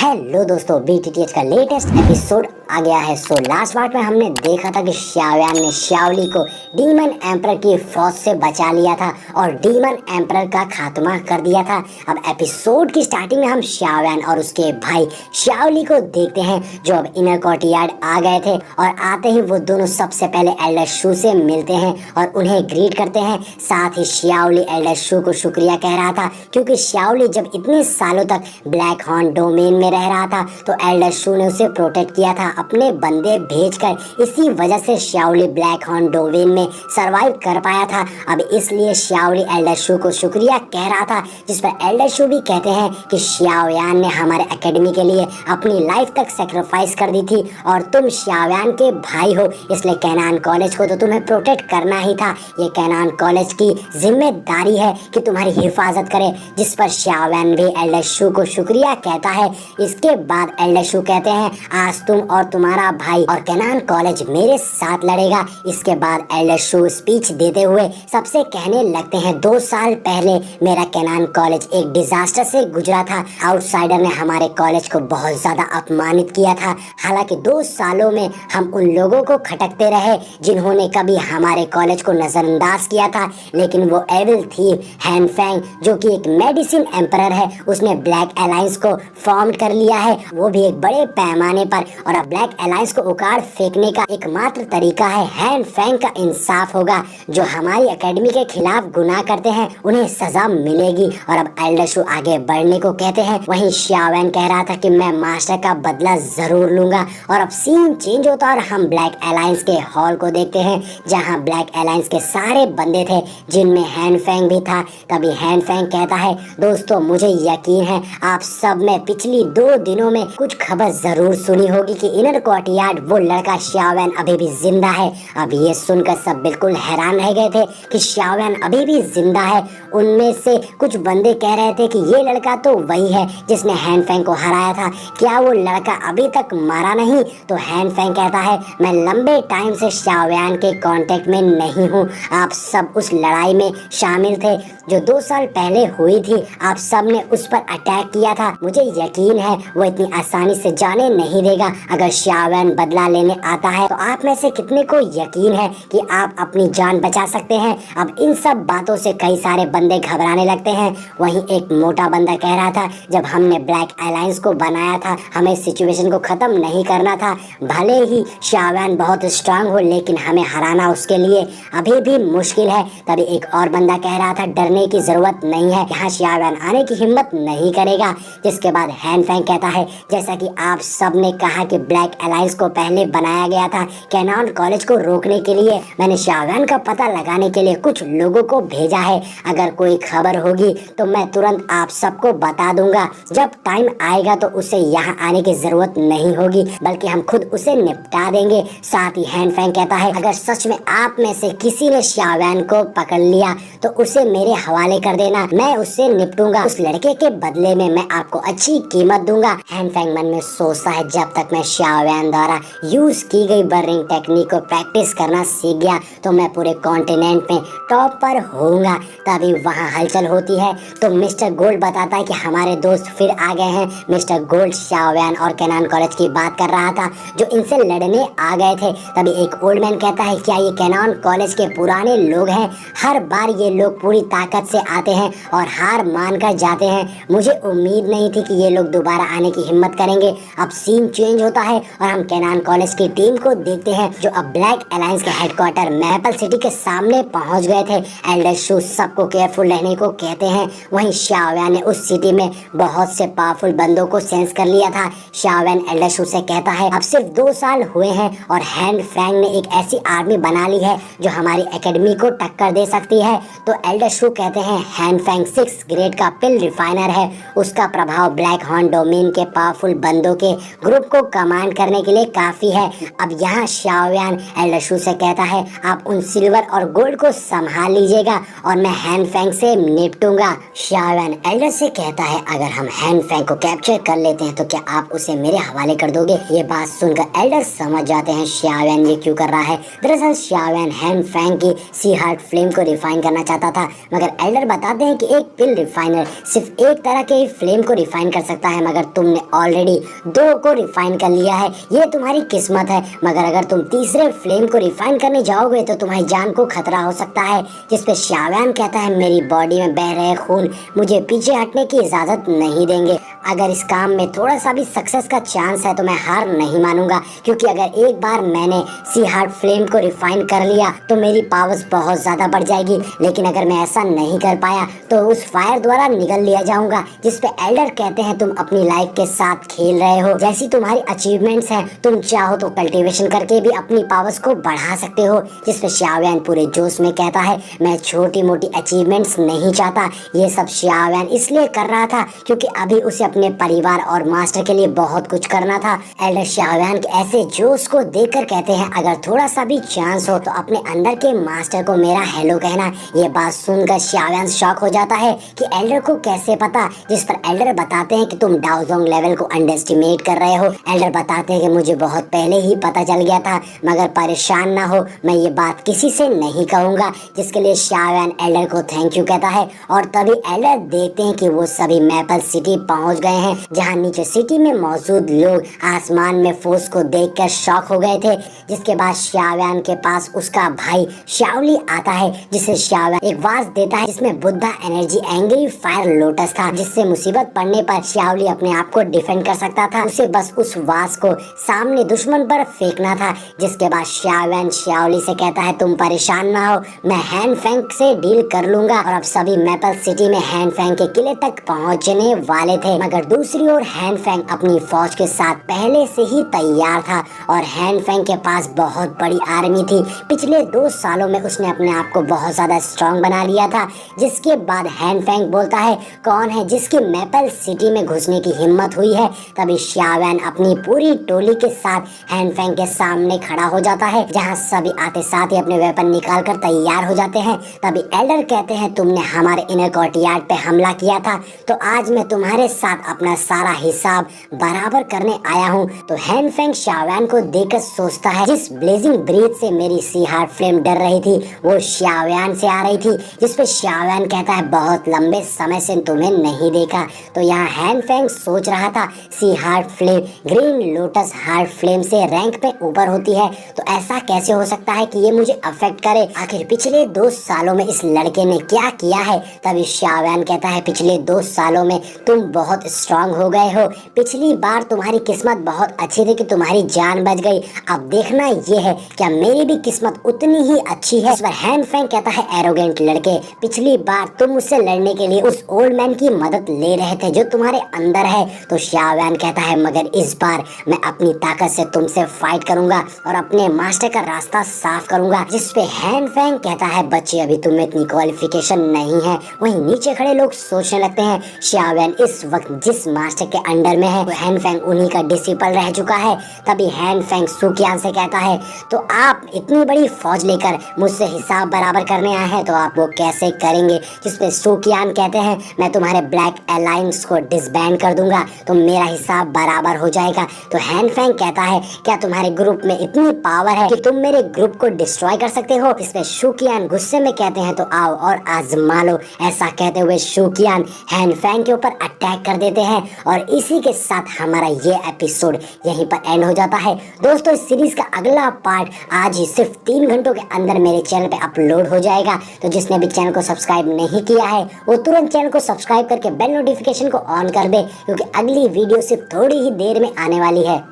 Hello दोस्तों, BTTH का latest episode आ गया है। लास्ट पार्ट में हमने देखा था कि शाओयान ने शाओली को डीमन एम्परर की फौज से बचा लिया था और डीमन एम्परर का खात्मा कर दिया था। अब एपिसोड की स्टार्टिंग में हम शाओयान और उसके भाई शाओली को देखते हैं, जो अब इनर कोर्टयार्ड आ गए थे और आते ही वो दोनों सबसे पहले एल्डर शू से मिलते हैं और उन्हें ग्रीट करते हैं। साथ ही शाओली एल्डर शू को शुक्रिया कह रहा था, क्योंकि शाओली जब इतने सालों तक ब्लैक हॉर्न डोमेन में रह रहा था तो एल्डर शू ने उसे प्रोटेक्ट किया था अपने बंदे भेजकर। इसी वजह से शाओली ब्लैक हॉर्न डोमेन में सरवाइव कर पाया था। अब इसलिए शाओली एल्डर शू को शुक्रिया कह रहा था, जिस पर एल्डर शू भी कहते हैं कि शाओयान ने हमारे एकेडमी के लिए अपनी लाइफ तक सेक्रीफाइस कर दी थी और तुम शाओयान के भाई हो, इसलिए कैनान कॉलेज को तो तुम्हें प्रोटेक्ट करना ही था। ये कैनान कॉलेज की जिम्मेदारी है कि तुम्हारी हिफाजत करे, जिस पर शाओयान भी एल्डर शू को शुक्रिया कहता है। इसके बाद एल्डर शू कहते हैं, आज तुम और तुम्हारा भाई और कैनान कॉलेज मेरे साथ लड़ेगा। इसके बाद एल्डर शू स्पीच देते हुए सबसे कहने लगते हैं, 2 साल पहले मेरा कैनान कॉलेज एक डिजास्टर से गुजरा था। आउटसाइडर ने हमारे कॉलेज को बहुत ज्यादा अपमानित किया था। हालांकि 2 सालों में हम उन लोगों को खटकते रहे जिन्होंने कभी हमारे कॉलेज को नजरअंदाज किया था, लेकिन वो एविल थीव हैन फैंग, जो कि एक मेडिसिन एम्परर है, उसने ब्लैक अलायंस को फॉर्म कर लिया है, वो भी एक बड़े पैमाने पर। और अब ब्लैक अलायंस को उखाड़ फेंकने का एकमात्र तरीका है हैन फैंग का इंसाफ होगा। जो हमारी एकेडमी के खिलाफ गुनाह करते हैं उन्हें सजा मिलेगी। और अब एल्डर शू आगे बढ़ने को कहते हैं। वहीं शाओयान कह रहा था कि मैं मास्टर का बदला जरूर लूंगा। और अब सीन चेंज होता है और हम ब्लैक अलायंस के हॉल को देखते हैं, जहां ब्लैक अलायंस के सारे बंदे थे, जिनमें हैन फैंग भी था। तभी हैन फैंग कहता है, दोस्तों मुझे यकीन है आप सब ने पिछली 2 दिनों में कुछ खबर जरूर सुनी होगी कि इनर कोर्टयार्ड वो लड़का शाओयान अभी भी जिंदा है। अब ये सुनकर सब बिल्कुल हैरान रह गए थे कि शाओयान अभी भी जिंदा है। उनमें से कुछ बंदे कह रहे थे कि ये लड़का तो वही है जिसने हैन फैंग को हराया था, क्या वो लड़का अभी तक मारा नहीं? तो हैन फैंग कहता है, मैं लंबे टाइम से शाओयान के कांटेक्ट में नहीं हूँ। आप सब उस लड़ाई में शामिल थे जो 2 साल पहले हुई थी। आप सब ने उस पर अटैक किया था। मुझे यकीन है वो इतनी आसानी से जाने नहीं देगा। अगर शाओयान बदला लेने आता है तो आप में से कितने को यकीन है कि आप अपनी जान बचा सकते हैं? अब इन सब बातों से कई सारे बंदे घबराने लगते हैं। वहीं एक मोटा बंदा कह रहा था, जब हमने ब्लैक अलायंस को बनाया था हमें सिचुएशन को खत्म नहीं करना था। भले ही शाओयान बहुत स्ट्रांग हो, लेकिन हमें हराना उसके लिए अभी भी मुश्किल है। तभी एक और बंदा कह रहा था, डरने की जरूरत नहीं है, यहाँ शाओयान आने की हिम्मत नहीं करेगा। जिसके बाद हैन फैंग कहता है, जैसा कि आप सब ने कहा कि ब्लैक अलायंस को पहले बनाया गया था कैनान कॉलेज को रोकने के लिए, मैंने शाओयान का पता लगाने के लिए कुछ लोगों को भेजा है। अगर कोई खबर होगी तो मैं तुरंत आप सबको बता दूंगा। जब टाइम आएगा तो उसे यहाँ आने की जरूरत नहीं होगी, बल्कि हम खुद उसे निपटा देंगे। साथ ही हैन फैंग कहता है, अगर सच में आप में से किसी ने शाओयान को पकड़ लिया तो उसे मेरे हवाले कर देना, मैं उससे निपटूंगा। उस लड़के के बदले में मैं आपको अच्छी कीमत दूंगा। हैन फैंग मन में सोचता है, जब तक मैं शाओयान द्वारा यूज की गई बर्निंग टेक्निक को प्रैक्टिस करना सीख गया तो मैं पूरे कॉन्टिनेंट में टॉप पर होऊंगा। तभी वहाँ हलचल होती है तो मिस्टर गोल्ड बताता है कि हमारे दोस्त फिर आ गए हैं। मिस्टर गोल्ड शाओयान और कैनान कॉलेज की बात कर रहा था जो इनसे लड़ने आ गए थे। तभी एक ओल्ड मैन कहता है, क्या ये कैनान कॉलेज के पुराने लोग हैं? हर बार ये लोग पूरी ताकत से आते हैं और हार मान कर जाते हैं। मुझे उम्मीद नहीं थी कि ये लोग दोबारा आने की हिम्मत करेंगे। अब सीन चेंज होता है और हम कैनान कॉलेज की टीम को देखते हैं, जो अब ब्लैक अलायंस के हेडक्वार्टर मैपल सिटी के सामने पहुंच गए थे। एल्डर शू सबको केयरफुल रहने को कहते हैं। वहीं शाओयान ने उस सिटी में बहुत से पावरफुल बंदों को सेंस कर लिया था। शाओयान एल्डर शू से कहता है, अब सिर्फ 2 साल हुए हैं और हैन फैंग ने एक ऐसी आर्मी बना ली है जो हमारी एकेडमी को टक्कर दे सकती है। तो एल्डर शू कहते हैं, हैन फैंग 6 ग्रेड का पिल रिफाइनर है, उसका प्रभाव ब्लैक हॉर्न डोमेन के पावरफुल बंदों के ग्रुप को कमांड करने के लिए काफी है। अब यहाँ शाओयान एल्डर शू से कहता है, आप उन सिल्वर और गोल्ड को संभाल लीजिएगा और मैं हैन फैंग से निपटूंगा। शाओयान एल्डर से कहता है, अगर हम हैन फैंग को कैप्चर कर लेते हैं तो क्या आप उसे मेरे हवाले कर दोगे? ये बात सुनकर एल्डर समझ जाते हैं शाओयान ये क्यों कर रहा है। दरअसल शाओयान हैन फैंग की सी हार्ट फ्लेम को रिफाइन करना चाहता था, मगर एल्डर बताते हैं कि एक पिल रिफाइनर सिर्फ एक तरह के फ्लेम को रिफाइन कर सकता है, मगर तुमने ऑलरेडी 2 को रिफाइन कर लिया है। ये तुम्हारी किस्मत है, मगर अगर तुम तीसरे फ्लेम को रिफाइन करने जाओगे तो तुम्हारी जान को खतरा हो सकता है। जिस पे शाओयान कहता है मेरी बॉडी में बह रहे खून मुझे पीछे हटने की इजाजत नहीं देंगे। अगर इस काम में थोड़ा सा भी सक्सेस का चांस है तो मैं हार नहीं मानूंगा, क्योंकि अगर एक बार मैंने सी हार्ट फ्लेम को रिफाइन कर लिया तो मेरी पावर्स बहुत ज्यादा बढ़ जाएगी। लेकिन अगर मैं ऐसा नहीं कर पाया तो उस फायर द्वारा निगल लिया जाऊंगा। जिस पे एल्डर कहते हैं तुम अपनी लाइफ के साथ खेल रहे हो, जैसी तुम्हारी अचीवमेंट्स हैं तुम चाहो तो कल्टीवेशन करके भी अपनी पावर्स को बढ़ा सकते हो। जिस पे शाओयान पूरे जोश में कहता है मैं छोटी मोटी अचीवमेंट्स नहीं चाहता, ये सब शाओयान इसलिए कर रहा था क्योंकि अभी उसे अपने परिवार और मास्टर के लिए बहुत कुछ करना था। एल्डर शाओयान के ऐसे जोश को देखकर कहते हैं अगर थोड़ा सा भी चांस हो तो अपने अंदर के मास्टर को मेरा हेलो कहना। ये बात सुनकर शाओयान शॉक हो जाता है कि एल्डर को कैसे पता। जिस पर एल्डर बताते हैं कि तुम डाओजोंग लेवल को अंडरएस्टिमेट कर रहे हो। एल्डर बताते हैं कि मुझे बहुत पहले ही पता चल गया था, मगर परेशान ना हो, मैं ये बात किसी से नहीं कहूंगा। जिसके लिए शाओयान एल्डर को थैंक यू कहता है और तभी एल्डर देखते हैं कि वो सभी मैपल सिटी पहुंच गए हैं, जहां नीचे सिटी में मौजूद लोग आसमान में फोर्स को देखकर शॉक हो गए थे। जिसके बाद शाओयान के पास उसका भाई शाओली आता है, जिसे शाओयान एक वाज देता है जिसमें Buddha energy angry fire lotus था, जिससे मुसीबत पड़ने पर शाओली अपने आप को डिफेंड कर सकता था। उसे बस उस वाज को सामने दुश्मन पर फेंकना था। जिसके बाद शाओयान शाओली से कहता है तुम परेशान ना हो, मैं हैन फेंग से डील कर लूंगा। और अब सभी मैपल सिटी में हैन फेंग के किले तक पहुंचने वाले थे, मगर दूसरी ओर हैन फेंग अपनी फौज के साथ पहले से ही तैयार था और हैन फेंग के पास बहुत बड़ी आर्मी थी। पिछले 2 सालों में उसने अपने आप को बहुत ज्यादा स्ट्रॉन्ग बना लिया था। जिसके बाद हैन फेंग बोलता है कौन है जिसकी मैपल सिटी में घुसने की हिम्मत हुई है। तभी शाओयान अपनी पूरी टोली के साथ हैन फेंग के सामने खड़ा हो जाता है, जहां सभी आते साथ ही अपने वेपन निकाल कर तैयार हो जाते हैं। तभी एल्डर कहते हैं तुमने हमारे इनर कोर्टयार्ड पे हमला किया था, तो आज मैं तुम्हारे साथ अपना सारा हिसाब बराबर करने आया हूँ। तो हैन फेंग शाओयान को देखकर सोचता है जिस ब्लेजिंग ब्रीथ से मेरी सी हार्ट फ्लेम डर रही थी वो शाओयान से आ रही थी। जिस पे शाओयान कहता है बहुत लंबे समय से तुम्हें नहीं देखा। तो यहाँ हैन फेंग सोच रहा था sea heart flame green lotus heart flame से रैंक पे ऊपर होती है, तो ऐसा कैसे हो सकता है कि ये मुझे अफेक्ट करे। आखिर पिछले 2 सालों में इस लड़के ने क्या किया है। तभी शाओयान कहता है पिछले 2 सालों में तुम बहुत स्ट्रांग हो गए हो। पिछली बार तुम्हारी किस्मत बहुत अच्छी थी कि तुम्हारी जान बच गई, अब देखना ये है क्या मेरी भी किस्मत उतनी ही अच्छी है। इस पर हैन फेंग कहता है एरोगेंट लड़के, पिछली बार तुम मुझसे लड़ने के लिए उस ओल्ड मैन की मदद ले रहे थे जो तुम्हारे अंदर है। तो शाओयान कहता है मगर इस बार मैं अपनी ताकत से तुमसे फाइट करूंगा और अपने मास्टर का रास्ता साफ करूंगा। जिस पे हैन फेंग कहता है बच्चे अभी तुम्हें इतनी क्वालिफिकेशन नहीं है। वहीं नीचे खड़े लोग सोचने लगते हैं शाओयान इस वक्त जिस मास्टर के अंडर में है वो हैन फेंग उन्हीं का डिसिपल रह चुका है। तभी हैन फेंग सुकियान से कहता है तो आप इतनी बड़ी फौज लेकर मुझसे हिसाब बराबर करने आए हैं तो आप वो कैसे करेंगे। जिसपे सुकियान कहते हैं मैं तुम्हारे ब्लैक अलायंस को डिसबैंड कर दूंगा तो मेरा हिसाब बराबर हो जाएगा। तो हैन फेंग कहता है क्या तुम्हारे ग्रुप में इतनी पावर है कि तुम मेरे ग्रुप को डिस्ट्रॉय कर सकते हो। इसमें शुकियान गुस्से में कहते हैं तो आओ और आजमा लो। ऐसा कहते हुए शुकियान हैन फेंग के ऊपर अटैक कर देते हैं और इसी के साथ हमारा ये एपिसोड यहीं पर एंड हो जाता है। दोस्तों इस सीरीज का अगला पार्ट आज ही सिर्फ 3 घंटों के अंदर मेरे चैनल पे अपलोड हो जाएगा। तो जिसने भी चैनल को सब्सक्राइब नहीं किया है वो तुरंत चैनल को सब्सक्राइब करके बेल नोटिफिकेशन को ऑन कर दे, क्योंकि अगली वीडियो सिर्फ थोड़ी ही देर में आने वाली है।